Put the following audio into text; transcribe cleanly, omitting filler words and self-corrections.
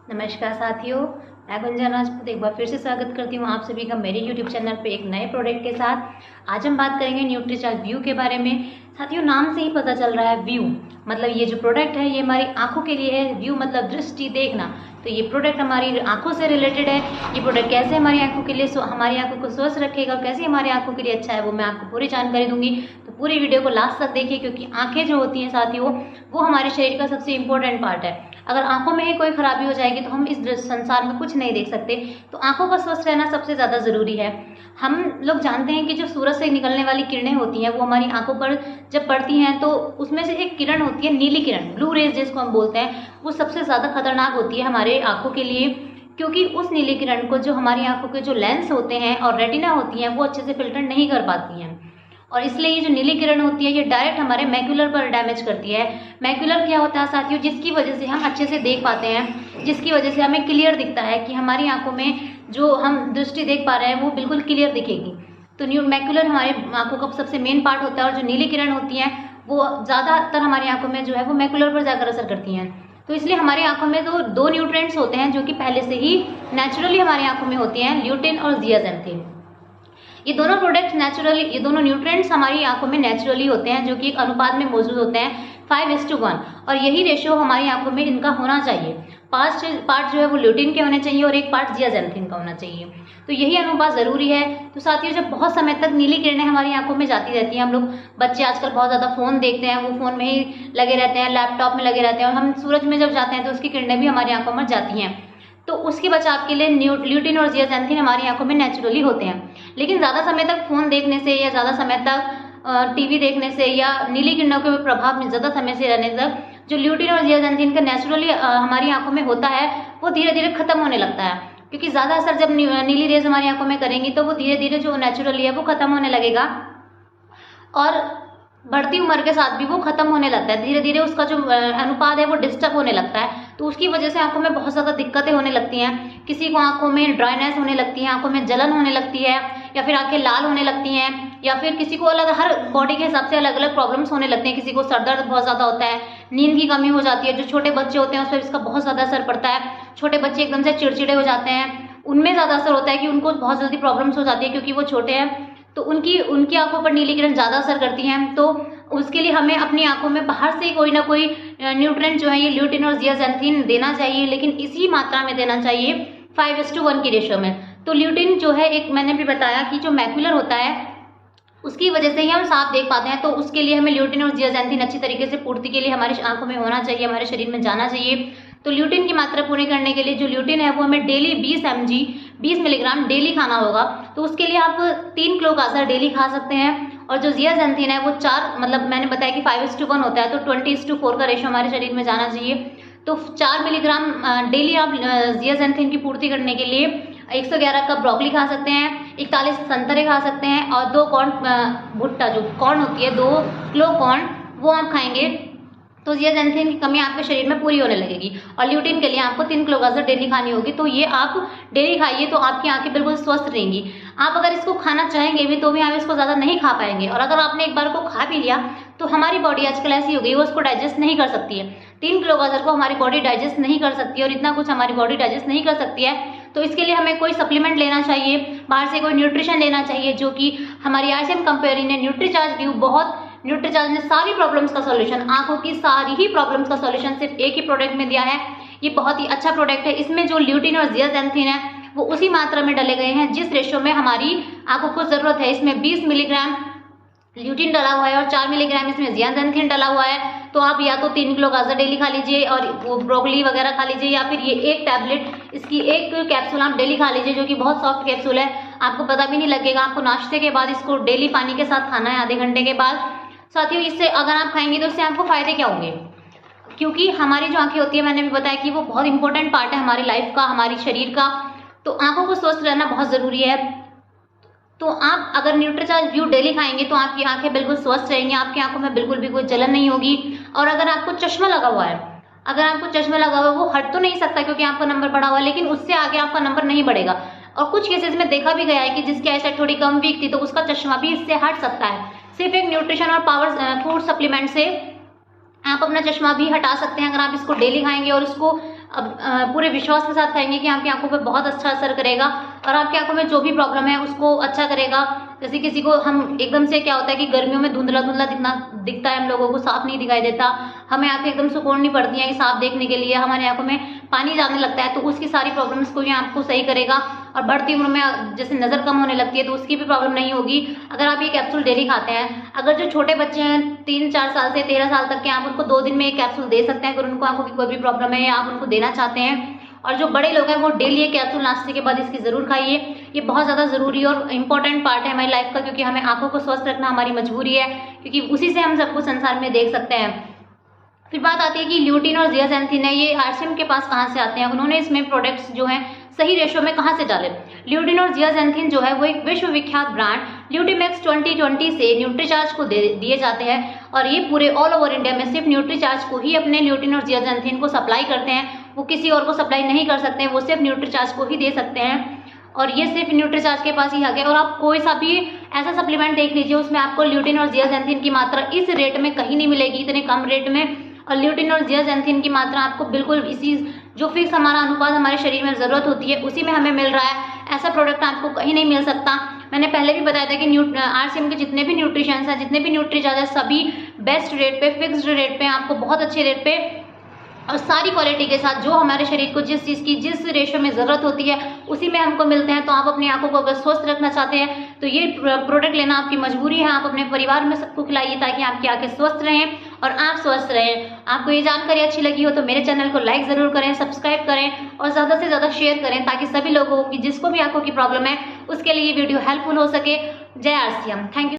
नमस्कार साथियों, मैं गुंजन राजपूत एक बार फिर से स्वागत करती हूँ आप सभी का मेरे YouTube चैनल पे एक नए प्रोडक्ट के साथ। आज हम बात करेंगे न्यूट्रीचार्ज व्यू के बारे में। साथियों, नाम से ही पता चल रहा है व्यू मतलब ये जो प्रोडक्ट है ये हमारी आंखों के लिए है। व्यू मतलब दृष्टि, देखना। तो ये प्रोडक्ट हमारी आंखों से रिलेटेड है। ये प्रोडक्ट कैसे हमारी आंखों के लिए हमारी आंखों को स्वस्थ रखेगा, कैसे हमारी आंखों के लिए अच्छा है, वो मैं आपको पूरी जानकारी दूंगी। तो पूरी वीडियो को लास्ट तक देखिए, क्योंकि आंखें जो होती हैं साथियों वो हमारे शरीर का सबसे इंपॉर्टेंट पार्ट है। अगर आंखों में ही कोई खराबी हो जाएगी तो हम इस संसार में कुछ नहीं देख सकते। तो आंखों का स्वस्थ रहना सबसे ज़्यादा ज़रूरी है। हम लोग जानते हैं कि जो सूरज से निकलने वाली किरणें होती हैं वो हमारी आंखों पर जब पड़ती हैं तो उसमें से एक किरण होती है नीली किरण, ब्लू रेज जिसको हम बोलते हैं, वो सबसे ज़्यादा खतरनाक होती है हमारे आंखों के लिए। क्योंकि उस नीली किरण को जो हमारी आंखों के जो लेंस होते हैं और रेटिना होती हैं वो अच्छे से फिल्टर नहीं कर पाती हैं, और इसलिए ये जो नीली किरण होती है ये डायरेक्ट हमारे मैक्यूलर पर डैमेज करती है। मैक्यूलर क्या होता है साथियों? जिसकी वजह से हम अच्छे से देख पाते हैं, जिसकी वजह से हमें क्लियर दिखता है कि हमारी आंखों में जो हम दृष्टि देख पा रहे हैं वो बिल्कुल क्लियर दिखेगी। तो मैक्यूलर हमारे आंखों का सबसे मेन पार्ट होता है, और जो नीली किरण होती है वो ज़्यादातर हमारी आंखों में जो है वो मैक्यूलर पर जाकर असर करती हैं। तो इसलिए हमारी आंखों में तो दो न्यूट्रिएंट्स होते हैं जो कि पहले से ही नेचुरली हमारी आंखों में होती हैं, ल्यूटिन और जियाजेंथिन। ये दोनों प्रोडक्ट नेचुरली, ये दोनों न्यूट्रिएंट्स हमारी आंखों में नेचुरली होते हैं, जो कि एक अनुपात में मौजूद होते हैं 5:1, और यही रेशियो हमारी आंखों में इनका होना चाहिए। 5 पार्ट जो है वो ल्यूटिन के होने चाहिए और 1 पार्ट जियाजेंथिन का होना चाहिए। तो यही अनुपात जरूरी है। तो साथियों, जब बहुत समय तक नीली किरणें हमारी आंखों में जाती रहती हैं, हम लोग बच्चे आजकल बहुत ज़्यादा फ़ोन देखते हैं, वो फ़ोन में ही लगे रहते हैं, लैपटॉप में लगे रहते हैं, और हम सूरज में जब जाते हैं तो उसकी किरणें भी हमारी आंखों में जाती हैं। तो उसके बचाव के लिए ल्यूटिन और जियाजेंथिन हमारी आंखों में नेचुरली होते हैं। लेकिन ज़्यादा समय तक फ़ोन देखने से या ज़्यादा समय तक टीवी देखने से या नीली किरणों के प्रभाव में ज़्यादा समय से रहने तक जो ल्यूटिन और जियाजेंथिन का नेचुरली हमारी आंखों में होता है वो धीरे धीरे खत्म होने लगता है। क्योंकि ज़्यादा असर जब नीली रेज हमारी आंखों में करेंगी तो वो धीरे धीरे जो नेचुरली है वो खत्म होने लगेगा, और बढ़ती उम्र के साथ भी वो खत्म होने लगता है। धीरे धीरे उसका जो अनुपात है वो डिस्टर्ब होने लगता है। तो उसकी वजह से आंखों में बहुत ज़्यादा दिक्कतें होने लगती हैं। किसी को आंखों में ड्राइनेस होने लगती है, आंखों में जलन होने लगती है, या फिर आंखें लाल होने लगती हैं, या फिर किसी को अलग, हर बॉडी के हिसाब से अलग अलग प्रॉब्लम्स होने लगते हैं। किसी को सर दर्द बहुत ज़्यादा होता है, नींद की कमी हो जाती है। जो छोटे बच्चे होते हैं उस पर इसका बहुत ज़्यादा असर पड़ता है। छोटे बच्चे एकदम से चिड़चिड़े हो जाते हैं, उनमें ज़्यादा असर होता है कि उनको बहुत जल्दी प्रॉब्लम्स हो जाती है, क्योंकि वो छोटे हैं। तो उनकी आंखों पर नीली किरण ज़्यादा असर करती हैं। तो उसके लिए हमें अपनी आंखों में बाहर से कोई ना कोई न्यूट्रिएंट जो है ये ल्यूटिन और जियाजेंथिन देना चाहिए, लेकिन इसी मात्रा में देना चाहिए 5:1 की रेशियो में। तो ल्यूटिन जो है, एक मैंने भी बताया कि जो मैक्यूलर होता है उसकी वजह से ही हम साफ देख पाते हैं। तो उसके लिए हमें ल्यूटिन और जियाजेंथिन अच्छी तरीके से पूर्ति के लिए हमारी आंखों में होना चाहिए, हमारे शरीर में जाना चाहिए। तो ल्यूटिन की मात्रा पूरी करने के लिए जो ल्यूटिन है वो हमें डेली 20 मिलीग्राम डेली खाना होगा। तो उसके लिए आप 3 किलो गाजर डेली खा सकते हैं। और जो जियाजेंथिन है वो 4, मतलब मैंने बताया कि 5:1 होता है, तो 20:4 का रेशो हमारे शरीर में जाना चाहिए। तो 4 मिलीग्राम डेली आप जियाजेंथिन की पूर्ति करने के लिए 111 कप ब्रोकली खा सकते हैं, 41 संतरे खा सकते हैं, और 2 कॉर्न, भुट्टा जो कॉर्न होती है, 2 किलो कॉर्न वो आप खाएंगे। तो जियाजेंथिन की कमी आपके शरीर में पूरी होने लगेगी। और ल्यूटिन के लिए आपको 3 किलो गाजर डेली खानी होगी। तो ये आप डेली खाइए तो आपकी आंखें बिल्कुल स्वस्थ रहेंगी। आप अगर इसको खाना चाहेंगे भी तो भी आप इसको ज़्यादा नहीं खा पाएंगे, और अगर आपने एक बार को खा भी लिया तो हमारी बॉडी आजकल ऐसी हो गई वो उसको डाइजेस्ट नहीं कर सकती है। 3 किलो गाजर को हमारी बॉडी डाइजेस्ट नहीं कर सकती है, और इतना कुछ हमारी बॉडी डाइजेस्ट नहीं कर सकती है। तो इसके लिए हमें कोई सप्लीमेंट लेना चाहिए, बाहर से कोई न्यूट्रिशन लेना चाहिए, जो कि हमारी आईसीएम कंपनी ने न्यूट्रीचार्ज व्यू न्यूट्रीचार्ज ने सारी प्रॉब्लम्स का सॉल्यूशन, आंखों की सारी ही प्रॉब्लम्स का सॉल्यूशन सिर्फ एक ही प्रोडक्ट में दिया है। ये बहुत ही अच्छा प्रोडक्ट है। इसमें जो ल्यूटिन और जियाजेंथिन है वो उसी मात्रा में डले गए हैं जिस रेशो में हमारी आंखों को जरूरत है। इसमें 20 मिलीग्राम ल्यूटिन डला हुआ है और 4 मिलीग्राम इसमें जियाजेंथिन डला हुआ है। तो आप या तो 3 किलो गाजर डेली खा लीजिए और वो ब्रोकली वगैरह खा लीजिए, या फिर ये एक टैबलेट, इसकी एक कैप्सूल आप डेली खा लीजिए, जो कि बहुत सॉफ्ट कैप्सूल है, आपको पता भी नहीं लगेगा। आपको नाश्ते के बाद इसको डेली पानी के साथ खाना है, आधे घंटे के बाद। साथियों, इससे अगर आप खाएंगे तो इससे आपको फायदे क्या होंगे? क्योंकि हमारी जो आंखें होती है, मैंने भी बताया कि वो बहुत इंपॉर्टेंट पार्ट है हमारी लाइफ का, हमारी शरीर का। तो आंखों को स्वस्थ रहना बहुत जरूरी है। तो आप अगर न्यूट्रीचार्ज व्यू डेली खाएंगे तो आपकी आंखें बिल्कुल स्वस्थ रहेंगी, आपकी आंखों में बिल्कुल भी कोई जलन नहीं होगी। और अगर आपको चश्मा लगा हुआ है, वो हट तो नहीं सकता क्योंकि आपका नंबर बढ़ा हुआ है, लेकिन उससे आगे आपका नंबर नहीं बढ़ेगा। और कुछ केसेस में देखा भी गया है कि जिसकी आईसाइट थोड़ी कम वीक थी तो उसका चश्मा भी इससे हट सकता है। सिर्फ एक न्यूट्रिशन और पावर फूड सप्लीमेंट से आप अपना चश्मा भी हटा सकते हैं अगर आप इसको डेली खाएंगे और इसको अब पूरे विश्वास के साथ कहेंगे कि आपकी आंखों पे बहुत अच्छा असर करेगा और आपकी आंखों में जो भी प्रॉब्लम है उसको अच्छा करेगा। जैसे किसी को हम एकदम से क्या होता है कि गर्मियों में धुंधला धुंधला दिखता है, हम लोगों को साफ नहीं दिखाई देता, हमें आंखें एकदम सुकून नहीं पड़ती हैं कि साफ देखने के लिए, हमारी आंखों में पानी जाने लगता है, तो उसकी सारी प्रॉब्लम्स को ये आपको सही करेगा। और बढ़ती उम्र में जैसे नज़र कम होने लगती है तो उसकी भी प्रॉब्लम नहीं होगी अगर आप ये कैप्सूल डेली खाते हैं। अगर जो छोटे बच्चे हैं 3-4 साल से 13 साल तक के, आप उनको 2 दिन में एक कैप्सूल दे सकते हैं अगर उनको आंखों की कोई भी प्रॉब्लम है या आप उनको देना चाहते हैं। और जो बड़े लोग हैं वो डेली ये कैप्सूल नाश्ते के बाद इसकी ज़रूर खाइए। ये बहुत ज़्यादा ज़रूरी और इम्पॉर्टेंट पार्ट है हमारी लाइफ का, क्योंकि हमें आंखों को स्वस्थ रखना हमारी मजबूरी है, क्योंकि उसी से हम सबको संसार में देख सकते हैं। फिर बात आती है कि ल्यूटिन और जियाजेंथिन है, ये आरसीएम के पास कहाँ से आते हैं, उन्होंने इसमें प्रोडक्ट्स जो हैं सही रेशो में कहाँ से डाले। ल्यूटिन और जियाजेंथिन जो है वो एक विश्व विख्यात ब्रांड ल्यूटिमैक्स 2020 से न्यूट्रीचार्ज को दिए जाते हैं और ये पूरे ऑल ओवर इंडिया में सिर्फ न्यूट्रीचार्ज को ही अपने ल्यूटिन और जियाजेंथिन को सप्लाई करते हैं। वो किसी और को सप्लाई नहीं कर सकते हैं, वो सिर्फ न्यूट्रीचार्ज को ही दे सकते हैं और ये सिर्फ न्यूट्रीचार्ज के पास ही आ गया। और आप कोई सा भी ऐसा सप्लीमेंट देख लीजिए उसमें आपको ल्यूटिन और जियाजेंथिन की मात्रा इस रेट में कहीं नहीं मिलेगी, इतने कम रेट में। और ल्यूटिन और जियाजेंथिन की मात्रा आपको बिल्कुल इसी जो फिक्स हमारा अनुपात हमारे शरीर में ज़रूरत होती है उसी में हमें मिल रहा है। ऐसा प्रोडक्ट आपको कहीं नहीं मिल सकता। मैंने पहले भी बताया था कि आरसीएम के जितने भी न्यूट्रिशंस हैं, जितने भी न्यूट्रीचार्ज है, सभी बेस्ट रेट पे, फिक्स्ड रेट पे, आपको बहुत अच्छे रेट पे और सारी क्वालिटी के साथ जो हमारे शरीर को जिस चीज़ की जिस रेशो में ज़रूरत होती है उसी में हमको मिलते हैं। तो आप अपनी आंखों को अगर स्वस्थ रखना चाहते हैं तो ये प्रोडक्ट लेना आपकी मजबूरी है। आप अपने परिवार में सबको खिलाइए ताकि आपकी आंखें स्वस्थ रहें और आप स्वस्थ रहें। आपको ये जानकारी अच्छी लगी हो तो मेरे चैनल को लाइक ज़रूर करें, सब्सक्राइब करें और ज़्यादा से ज़्यादा शेयर करें ताकि सभी लोगों की जिसको भी आंखों की प्रॉब्लम है उसके लिए ये वीडियो हेल्पफुल हो सके। जय आरसीएम। Thank you.